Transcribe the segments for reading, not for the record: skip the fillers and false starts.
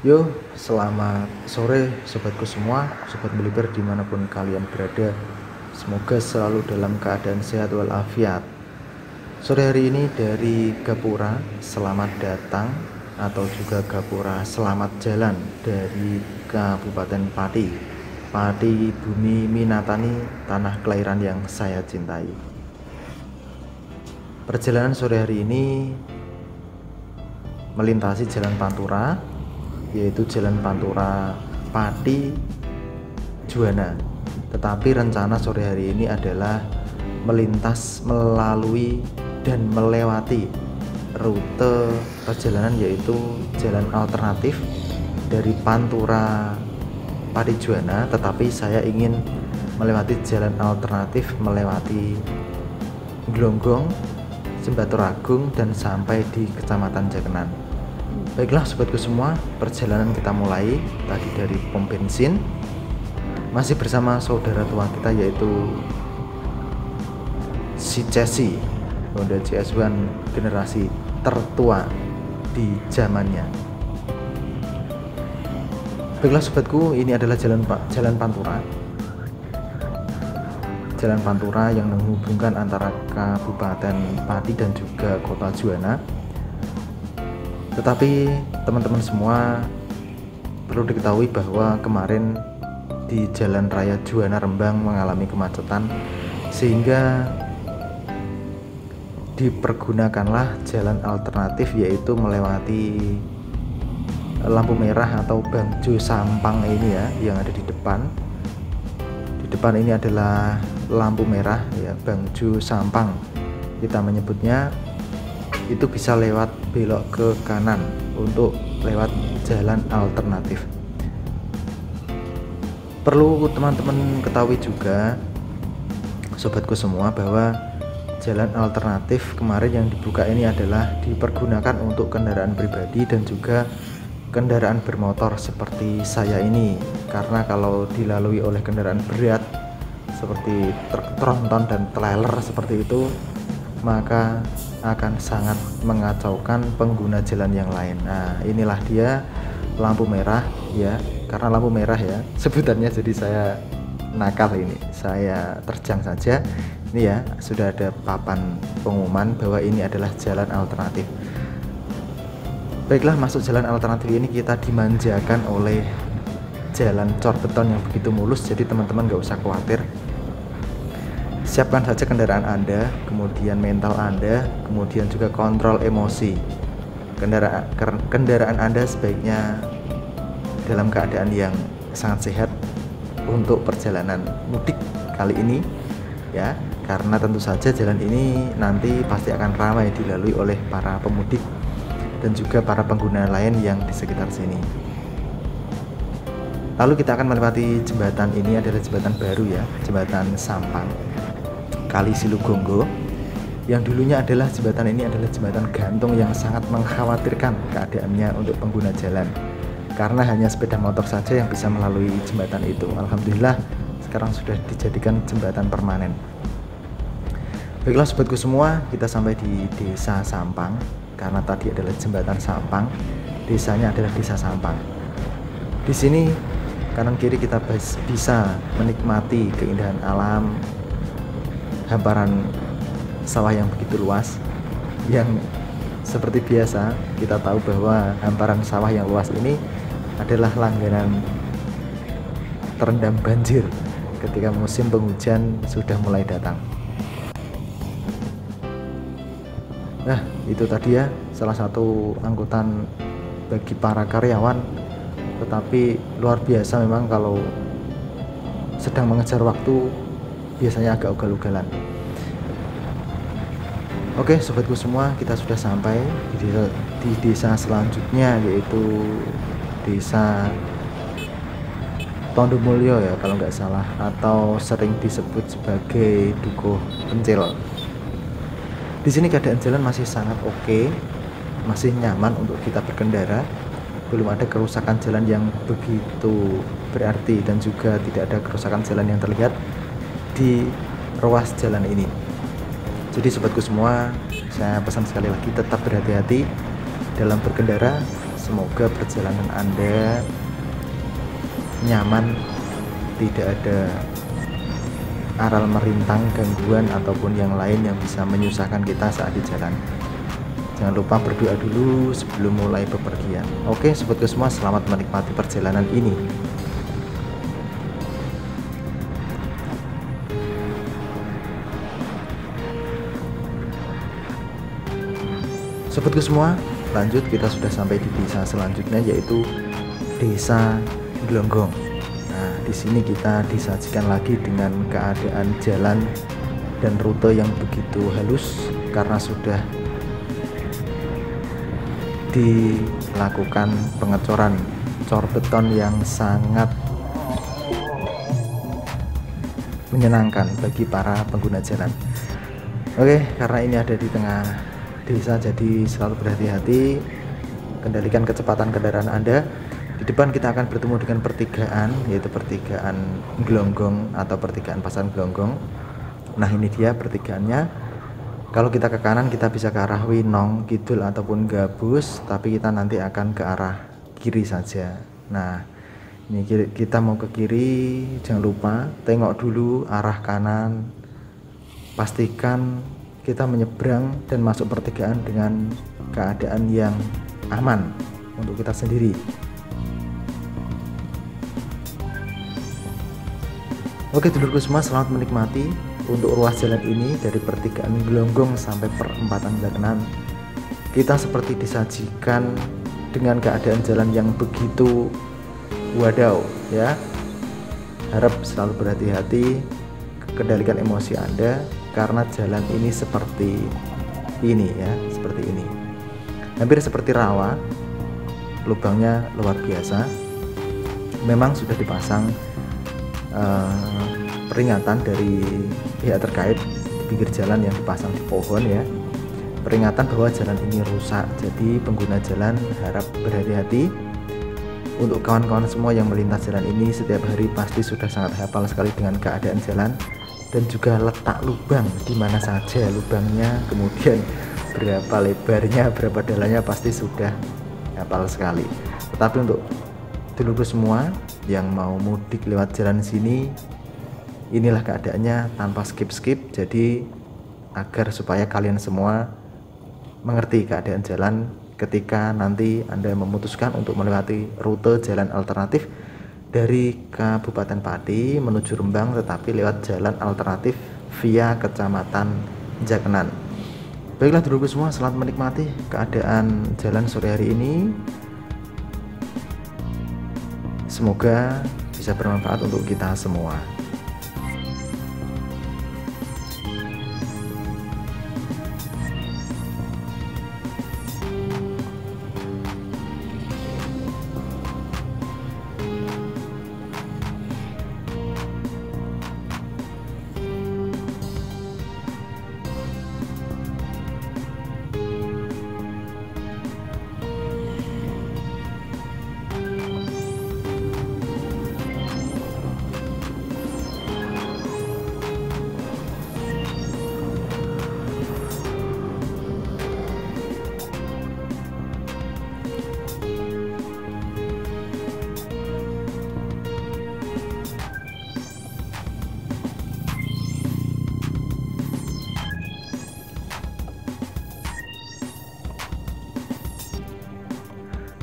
Yo, selamat sore sobatku semua, sobat Belieber dimanapun kalian berada. Semoga selalu dalam keadaan sehat walafiat. Sore hari ini dari Gapura, selamat datang atau juga Gapura selamat jalan dari Kabupaten Pati, Pati Bumi Minatani, tanah kelahiran yang saya cintai. Perjalanan sore hari ini melintasi Jalan Pantura, yaitu Jalan Pantura Pati Juwana. Tetapi rencana sore hari ini adalah melintas melalui dan melewati rute perjalanan, yaitu jalan alternatif dari Pantura Pati Juwana, tetapi saya ingin melewati jalan alternatif melewati Glonggong, Jembaturagung, dan sampai di Kecamatan Jakenan. Baiklah sobatku semua, perjalanan kita mulai tadi dari pom bensin, masih bersama saudara tua kita yaitu si Chessy, Honda CS1 generasi tertua di zamannya. Baiklah sobatku, ini adalah jalan Pantura. Jalan Pantura yang menghubungkan antara Kabupaten Pati dan juga Kota Juwana. Tetapi teman-teman semua perlu diketahui bahwa kemarin di Jalan Raya Juwana Rembang mengalami kemacetan, sehingga dipergunakanlah jalan alternatif, yaitu melewati lampu merah atau Bangjo Sampang ini ya, yang ada di depan. Di depan ini adalah lampu merah ya, Bangjo Sampang kita menyebutnya. Itu bisa lewat belok ke kanan untuk lewat jalan alternatif. Perlu teman-teman ketahui juga sobatku semua bahwa jalan alternatif kemarin yang dibuka ini adalah dipergunakan untuk kendaraan pribadi dan juga kendaraan bermotor seperti saya ini, karena kalau dilalui oleh kendaraan berat seperti truk tronton dan trailer seperti itu, maka akan sangat mengacaukan pengguna jalan yang lain. Nah, inilah dia lampu merah ya, karena lampu merah ya sebutannya, jadi saya nakal ini, saya terjang saja. Ini ya, sudah ada papan pengumuman bahwa ini adalah jalan alternatif. Baiklah, masuk jalan alternatif ini kita dimanjakan oleh jalan cor beton yang begitu mulus, jadi teman-teman gak usah khawatir. Siapkan saja kendaraan Anda, kemudian mental Anda, kemudian juga kontrol emosi. Kendaraan Anda sebaiknya dalam keadaan yang sangat sehat untuk perjalanan mudik kali ini ya, karena tentu saja jalan ini nanti pasti akan ramai dilalui oleh para pemudik dan juga para pengguna lain yang di sekitar sini. Lalu kita akan melewati jembatan ini, adalah jembatan baru ya, jembatan Sampang Kali Silugonggo, yang dulunya adalah jembatan ini adalah jembatan gantung yang sangat mengkhawatirkan keadaannya untuk pengguna jalan, karena hanya sepeda motor saja yang bisa melalui jembatan itu. Alhamdulillah sekarang sudah dijadikan jembatan permanen. Baiklah sobatku semua, kita sampai di Desa Sampang, karena tadi adalah jembatan Sampang, desanya adalah Desa Sampang. Di sini kanan kiri kita bisa menikmati keindahan alam, hamparan sawah yang begitu luas, yang seperti biasa kita tahu bahwa hamparan sawah yang luas ini adalah langganan terendam banjir ketika musim penghujan sudah mulai datang. Nah, itu tadi ya salah satu angkutan bagi para karyawan, tetapi luar biasa memang kalau sedang mengejar waktu biasanya agak ugal-ugalan. Oke sobatku semua, kita sudah sampai di desa selanjutnya, yaitu Desa Tondomulyo ya kalau nggak salah, atau sering disebut sebagai Dukuh Pencil. Di sini keadaan jalan masih sangat oke, masih nyaman untuk kita berkendara, belum ada kerusakan jalan yang begitu berarti, dan juga tidak ada kerusakan jalan yang terlihat di ruas jalan ini. Jadi sobatku semua, saya pesan sekali lagi, tetap berhati-hati dalam berkendara, Semoga perjalanan Anda nyaman, tidak ada aral merintang, gangguan ataupun yang lain yang bisa menyusahkan kita saat di jalan. Jangan lupa berdoa dulu sebelum mulai bepergian. Oke sobatku semua, selamat menikmati perjalanan ini. Sobatku semua, lanjut, kita sudah sampai di desa selanjutnya, yaitu Desa Glonggong. Nah, di sini kita disajikan lagi dengan keadaan jalan dan rute yang begitu halus karena sudah dilakukan pengecoran cor beton yang sangat menyenangkan bagi para pengguna jalan. Oke, karena ini ada di tengah desa, jadi selalu berhati-hati, kendalikan kecepatan kendaraan Anda. Di depan kita akan bertemu dengan pertigaan, yaitu pertigaan Glonggong atau pertigaan Pasar Glonggong. Nah, ini dia pertigaannya. Kalau kita ke kanan kita bisa ke arah Winong Kidul ataupun Gabus, tapi kita nanti akan ke arah kiri saja. Nah, ini kita mau ke kiri, jangan lupa tengok dulu arah kanan, pastikan kita menyeberang dan masuk pertigaan dengan keadaan yang aman untuk kita sendiri. Oke dulurku semua, selamat menikmati untuk ruas jalan ini dari pertigaan Glonggong sampai perempatan Jakenan. Kita seperti disajikan dengan keadaan jalan yang begitu wadaw ya. Harap selalu berhati-hati, kendalikan emosi Anda karena jalan ini seperti ini ya, seperti ini. Hampir seperti rawa, lubangnya luar biasa. Memang sudah dipasang peringatan dari pihak terkait di pinggir jalan yang dipasang di pohon ya, peringatan bahwa jalan ini rusak. Jadi pengguna jalan harap berhati-hati. Untuk kawan-kawan semua yang melintas jalan ini setiap hari pasti sudah sangat hafal sekali dengan keadaan jalan dan juga letak lubang di mana saja lubangnya, kemudian berapa lebarnya, berapa dalamnya, pasti sudah hafal sekali. Tetapi untuk dulurku semua yang mau mudik lewat jalan sini, inilah keadaannya tanpa skip-skip. Jadi agar supaya kalian semua mengerti keadaan jalan ketika nanti Anda memutuskan untuk melewati rute jalan alternatif dari Kabupaten Pati menuju Rembang, tetapi lewat jalan alternatif via Kecamatan Jakenan. Baiklah dulurku semua, selamat menikmati keadaan jalan sore hari ini. Semoga bisa bermanfaat untuk kita semua.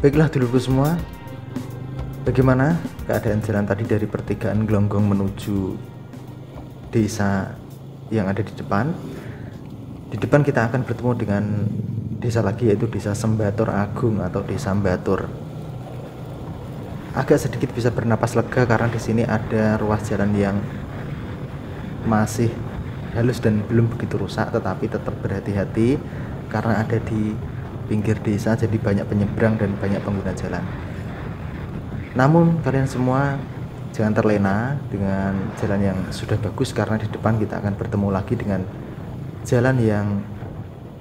Baiklah dulurku semua, bagaimana keadaan jalan tadi dari pertigaan Glonggong menuju desa yang ada di depan? Di depan kita akan bertemu dengan desa lagi, yaitu Desa Sembatur Agung atau Desa Mbatur. Agak sedikit bisa bernapas lega karena di sini ada ruas jalan yang masih halus dan belum begitu rusak, tetapi tetap berhati-hati karena ada di pinggir desa, jadi banyak penyeberang dan banyak pengguna jalan. Namun kalian semua jangan terlena dengan jalan yang sudah bagus, karena di depan kita akan bertemu lagi dengan jalan yang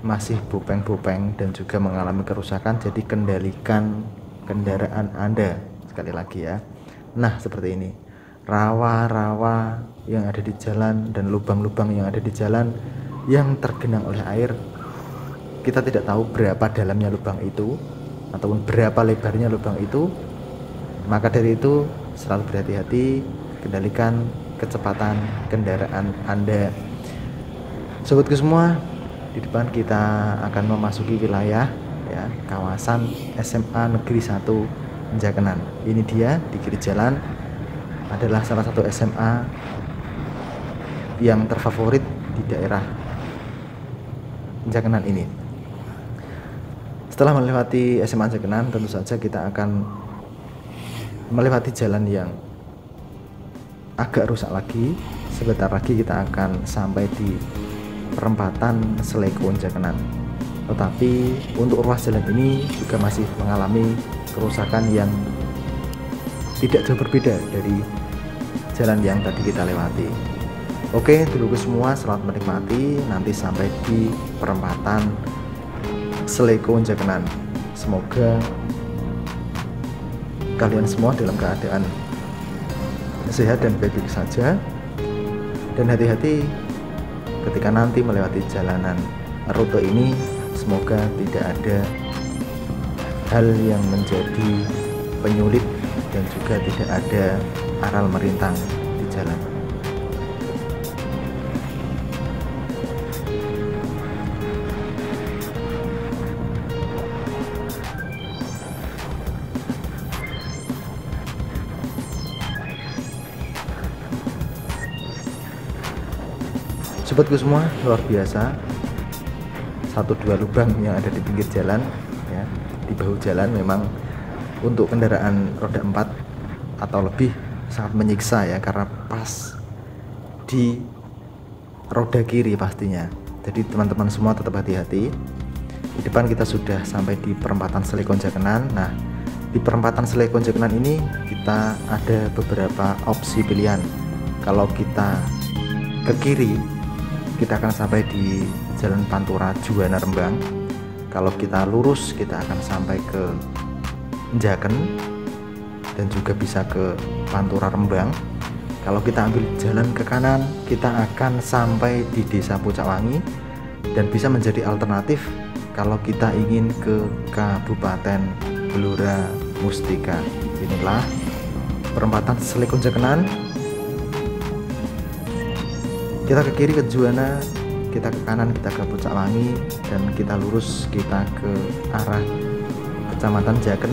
masih bopeng-bopeng dan juga mengalami kerusakan. Jadi kendalikan kendaraan Anda sekali lagi ya. Nah seperti ini, rawa-rawa yang ada di jalan dan lubang-lubang yang ada di jalan yang tergenang oleh air. Kita tidak tahu berapa dalamnya lubang itu, ataupun berapa lebarnya lubang itu. Maka dari itu selalu berhati-hati, kendalikan kecepatan kendaraan Anda. Sobatku semua, di depan kita akan memasuki wilayah ya, kawasan SMA Negeri 1 Jakenan. Ini dia di kiri jalan adalah salah satu SMA yang terfavorit di daerah Jakenan ini. Setelah melewati SMA Jakenan, tentu saja kita akan melewati jalan yang agak rusak lagi. Sebentar lagi kita akan sampai di perempatan Seleko Jakenan. Tetapi untuk ruas jalan ini juga masih mengalami kerusakan yang tidak jauh berbeda dari jalan yang tadi kita lewati. Oke, dulu semua selamat menikmati. Nanti sampai di perempatan Seleko Jakenan. Semoga kalian semua dalam keadaan sehat dan baik-baik saja, dan hati-hati ketika nanti melewati jalanan rute ini. Semoga tidak ada hal yang menjadi penyulit dan juga tidak ada aral merintang di jalan. Sobatku semua, luar biasa, 1-2 lubang yang ada di pinggir jalan ya, di bahu jalan memang untuk kendaraan roda 4 atau lebih sangat menyiksa ya, karena pas di roda kiri pastinya. Jadi teman-teman semua tetap hati-hati. Di depan kita sudah sampai di perempatan Seleko Jakenan. Nah, di perempatan Seleko Jakenan ini kita ada beberapa opsi pilihan. Kalau kita ke kiri, kita akan sampai di Jalan Pantura Juwana Rembang. Kalau kita lurus, kita akan sampai ke Jaken dan juga bisa ke Pantura Rembang. Kalau kita ambil jalan ke kanan, kita akan sampai di Desa Pucakwangi dan bisa menjadi alternatif kalau kita ingin ke Kabupaten Blora Mustika. Inilah perempatan Seleko Jakenan. Kita ke kiri ke Juwana, kita ke kanan kita ke Pucakwangi, dan kita lurus kita ke arah Kecamatan Jaken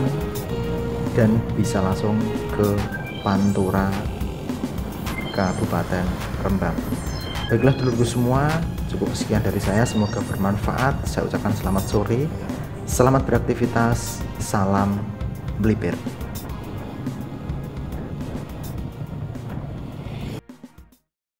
dan bisa langsung ke Pantura Kabupaten Rembang. Baiklah dulurku semua, cukup sekian dari saya, semoga bermanfaat. Saya ucapkan selamat sore, selamat beraktivitas, salam melipir.